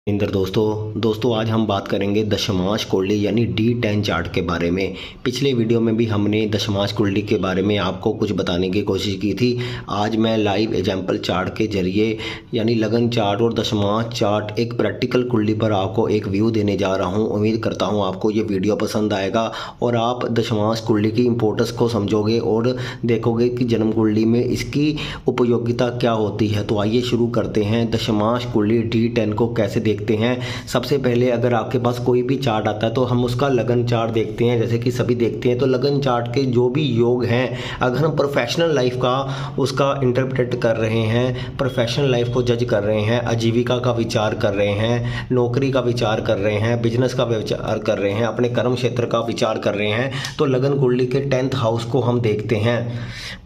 दोस्तों आज हम बात करेंगे दशमांश कुंडली यानी D10 चार्ट के बारे में। पिछले वीडियो में भी हमने दशमांश कुंडली के बारे में आपको कुछ बताने की कोशिश की थी। आज मैं लाइव एग्जाम्पल चार्ट के जरिए यानी लगन चार्ट और दशमांश चार्ट एक प्रैक्टिकल कुंडली पर आपको एक व्यू देने जा रहा हूं। उम्मीद करता हूं आपको ये वीडियो पसंद आएगा और आप दशमांश कुंडली की इम्पोर्टेंस को समझोगे और देखोगे कि जन्म कुंडली में इसकी उपयोगिता क्या होती है। तो आइए शुरू करते हैं दशमांश कुंडली D10 को कैसे देखते हैं। सबसे पहले अगर आपके पास कोई भी चार्ट आता है तो हम उसका लगन चार्ट देखते हैं, जैसे कि सभी देखते हैं। तो लगन चार्ट के जो भी योग हैं, अगर हम प्रोफेशनल लाइफ का उसका इंटरप्रेट कर रहे हैं, प्रोफेशनल लाइफ को जज कर रहे हैं, आजीविका का विचार कर रहे हैं, नौकरी का विचार कर रहे हैं, बिजनेस का विचार कर रहे हैं, अपने कर्म क्षेत्र का विचार कर रहे हैं, तो लगन कुंडली के 10th हाउस को हम देखते हैं।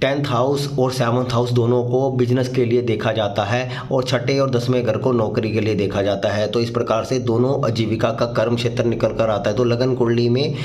10th हाउस और 7th हाउस दोनों को बिजनेस के लिए देखा जाता है और छठे और 10वें घर को नौकरी के लिए देखा जाता है। तो इस प्रकार से दोनों आजीविका का कर्म क्षेत्र निकल कर आता है। तो लगन कुंडली में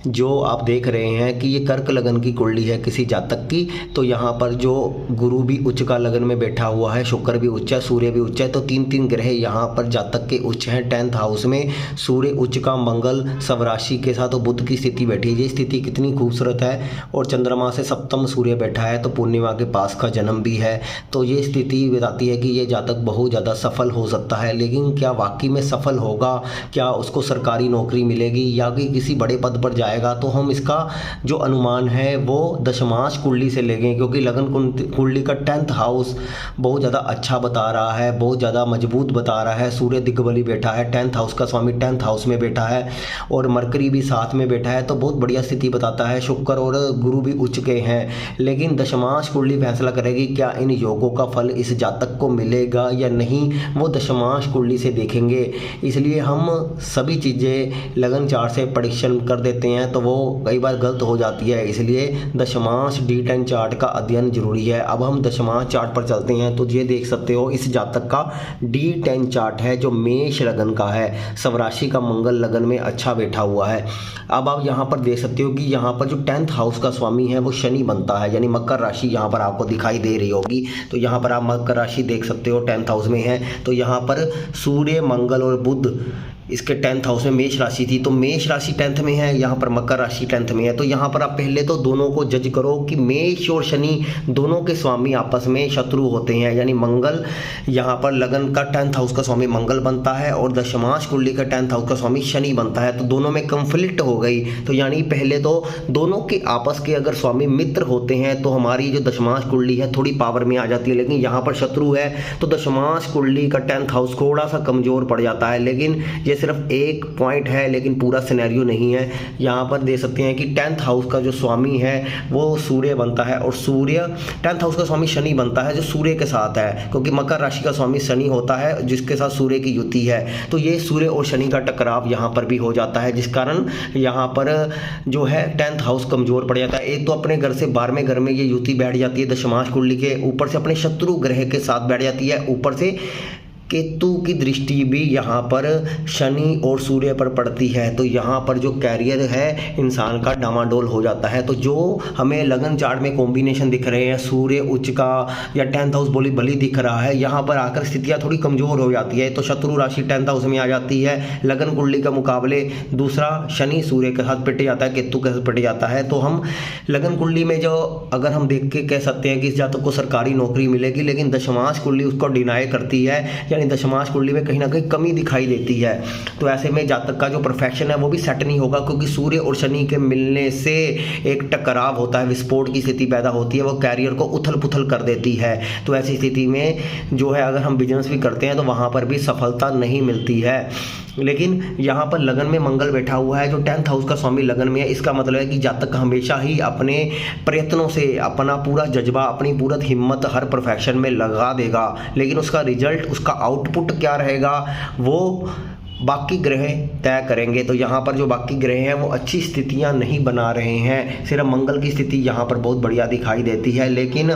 जो आप देख रहे हैं कि ये कर्क लगन की कुंडली है किसी जातक की, तो यहाँ पर जो गुरु भी उच्च का लगन में बैठा हुआ है, शुक्र भी उच्च है, सूर्य भी उच्च है, तो तीन ग्रह यहाँ पर जातक के उच्च हैं। 10th हाउस में सूर्य उच्च का, मंगल स्वराशि के साथ, तो बुध की स्थिति बैठी है। ये स्थिति कितनी खूबसूरत है और चंद्रमा से सप्तम सूर्य बैठा है, तो पूर्णिमा के पास का जन्म भी है। तो ये स्थिति बताती है कि ये जातक बहुत ज़्यादा सफल हो सकता है। लेकिन क्या वाकई में सफल होगा, क्या उसको सरकारी नौकरी मिलेगी या कि किसी बड़े पद पर जाएगा, तो हम इसका जो अनुमान है वो दशमांश कुंडली से लेंगे, क्योंकि लगन कुंडली का 10th हाउस बहुत ज़्यादा अच्छा बता रहा है, बहुत ज़्यादा मजबूत बता रहा है। सूर्य दिग्बली बैठा है, 10th हाउस का स्वामी 10th हाउस में बैठा है और मरकरी भी साथ में बैठा है, तो बहुत बढ़िया स्थिति बताता है। शुक्र और गुरु भी उच्च के हैं। लेकिन दशमांश कुंडली फैसला करेगी क्या इन योगों का फल इस जातक को मिलेगा या नहीं, वो दशमांश कुंडली से देखेंगे। इसलिए हम सभी चीज़ें लगन चार्ट से परीक्षण कर देते हैं तो वो कई बार गलत हो जाती है। इसलिए दशमांश D10 चार्ट का अध्ययन जरूरी है। अब हम दशमांश चार्ट पर चलते हैं। तो ये देख सकते हो इस जातक का D10 चार्ट है जो मेष लगन का है, स्वराशि का मंगल लगन में अच्छा बैठा हुआ है। अब आप यहाँ पर देख सकते हो कि यहाँ पर जो 10th हाउस का स्वामी है वो शनि बनता है, यानी मकर राशि यहाँ पर आपको दिखाई दे रही होगी। तो यहाँ पर आप मकर राशि देख सकते हो 10th हाउस में है। तो यहाँ पर सूर्य, मंगल और बुध इसके 10th हाउस में मेष राशि थी, तो मेष राशि 10th में है, यहाँ पर मकर राशि 10th में है। तो यहाँ पर आप पहले तो दोनों को जज करो कि मेष और शनि दोनों के स्वामी आपस में शत्रु होते हैं, यानी मंगल यहाँ पर लगन का 10th हाउस का स्वामी मंगल बनता है और दशमांश कुंडली का 10th हाउस का स्वामी शनि बनता है, तो दोनों में कंफ्लिक्ट हो गई। तो यानी पहले तो दोनों के आपस के अगर स्वामी मित्र होते हैं तो हमारी जो दशमांश कुंडली है थोड़ी पावर में आ जाती है। लेकिन यहाँ पर शत्रु है तो दशमांश कुंडली का 10th हाउस थोड़ा सा कमजोर पड़ जाता है। लेकिन ये सिर्फ एक पॉइंट है, लेकिन पूरा सिनेरियो नहीं है। यहाँ पर देख सकते हैं कि 10th हाउस का जो स्वामी है वो सूर्य बनता है और सूर्य 10th हाउस का स्वामी शनि बनता है जो सूर्य के साथ है, क्योंकि मकर राशि का स्वामी शनि होता है जिसके साथ सूर्य की युति है। तो ये सूर्य और शनि का टकराव यहाँ पर भी हो जाता है, जिस कारण यहाँ पर जो है 10th हाउस कमजोर पड़ जाता है। एक तो अपने घर से 12वें घर में ये युति बैठ जाती है दशमांश कुंडली के, ऊपर से अपने शत्रु ग्रह के साथ बैठ जाती है, ऊपर से केतु की दृष्टि भी यहाँ पर शनि और सूर्य पर पड़ती है। तो यहाँ पर जो कैरियर है इंसान का डामाडोल हो जाता है। तो जो हमें लगन चार्ट में कॉम्बिनेशन दिख रहे हैं, सूर्य उच्च का या 10th हाउस बली दिख रहा है, यहाँ पर आकर स्थितियाँ थोड़ी कमजोर हो जाती है। तो शत्रु राशि 10th हाउस में आ जाती है। लगन कुंडली का मुकाबले दूसरा शनि सूर्य के साथ पिट जाता है, केतु के साथ पिट जाता है। तो हम लगन कुंडली में जो अगर हम देख के कह सकते हैं कि इस जातक को सरकारी नौकरी मिलेगी, लेकिन दशमांश कुंडली उसको डिनाई करती है, दशमांश कुंडली में कहीं ना कहीं कमी दिखाई देती है। तो ऐसे में जातक का जो प्रोफेशन है वो भी सेट नहीं होगा, क्योंकि सूर्य और शनि के मिलने से एक टकराव होता है, विस्फोट की स्थिति पैदा होती है, वो कैरियर को उथल पुथल कर देती है। तो ऐसी स्थिति में जो है अगर हम बिजनेस भी करते हैं तो वहां पर भी सफलता नहीं मिलती है। लेकिन यहाँ पर लगन में मंगल बैठा हुआ है जो 10th हाउस का स्वामी लगन में है। इसका मतलब है कि जातक हमेशा ही अपने प्रयत्नों से अपना पूरा जज्बा, अपनी पूरी हिम्मत हर प्रोफेशन में लगा देगा, लेकिन उसका रिजल्ट, उसका आउटपुट क्या रहेगा वो बाकी ग्रह तय करेंगे। तो यहाँ पर जो बाकी ग्रह हैं वो अच्छी स्थितियाँ नहीं बना रहे हैं, सिर्फ मंगल की स्थिति यहाँ पर बहुत बढ़िया दिखाई देती है। लेकिन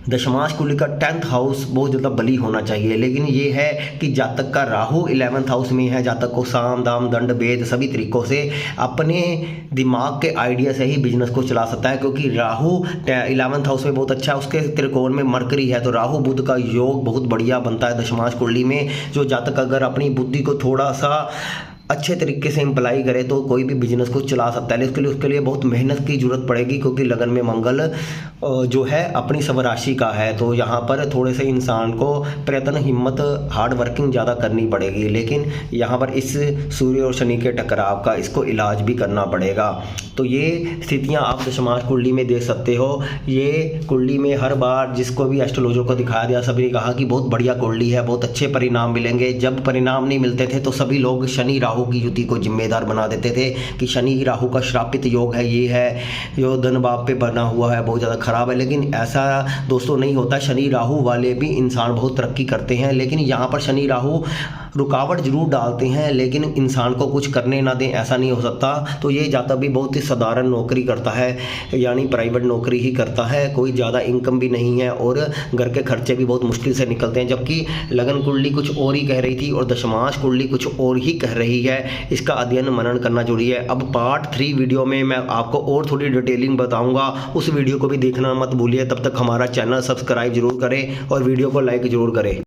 दशमांश कुंडली का 10th हाउस बहुत ज़्यादा बली होना चाहिए, लेकिन ये है कि जातक का राहु 11th हाउस में है। जातक को साम दाम दंड भेद सभी तरीक़ों से अपने दिमाग के आइडिया से ही बिजनेस को चला सकता है, क्योंकि राहु 11th हाउस में बहुत अच्छा है, उसके त्रिकोण में मरकरी है, तो राहु बुध का योग बहुत बढ़िया बनता है दशमांश कुंडली में। जो जातक अगर अपनी बुद्धि को थोड़ा सा अच्छे तरीके से इम्प्लाई करे तो कोई भी बिजनेस को चला सकता है। उसके लिए बहुत मेहनत की ज़रूरत पड़ेगी, क्योंकि लगन में मंगल जो है अपनी स्वराशि का है, तो यहाँ पर थोड़े से इंसान को प्रयत्न हिम्मत हार्ड वर्किंग ज़्यादा करनी पड़ेगी। लेकिन यहाँ पर इस सूर्य और शनि के टकराव का इसको इलाज भी करना पड़ेगा। तो ये स्थितियाँ आप दशमांश कुंडली में देख सकते हो। ये कुंडली में हर बार जिसको भी एस्ट्रोलॉजर को दिखाया गया सभी ने कहा कि बहुत बढ़िया कुंडली है, बहुत अच्छे परिणाम मिलेंगे। जब परिणाम नहीं मिलते थे तो सभी लोग शनि राहु की युति को जिम्मेदार बना देते थे कि शनि राहु का श्रापित योग है, ये है जो धन बाप पे बना हुआ है, बहुत ज़्यादा खराब है। लेकिन ऐसा दोस्तों नहीं होता। शनि राहु वाले भी इंसान बहुत तरक्की करते हैं, लेकिन यहाँ पर शनि राहु रुकावट जरूर डालते हैं, लेकिन इंसान को कुछ करने ना दें, ऐसा नहीं हो सकता। तो ये जातक भी बहुत ही साधारण नौकरी करता है, यानी प्राइवेट नौकरी ही करता है, कोई ज़्यादा इनकम भी नहीं है और घर के खर्चे भी बहुत मुश्किल से निकलते हैं। जबकि लगन कुंडली कुछ और ही कह रही थी और दशमांश कुंडली कुछ और ही कह रही है। इसका अध्ययन मनन करना जरूरी है। अब पार्ट 3 वीडियो में मैं आपको और थोड़ी डिटेलिंग बताऊंगा, उस वीडियो को भी देखना मत भूलिए। तब तक हमारा चैनल सब्सक्राइब जरूर करें और वीडियो को लाइक जरूर करें।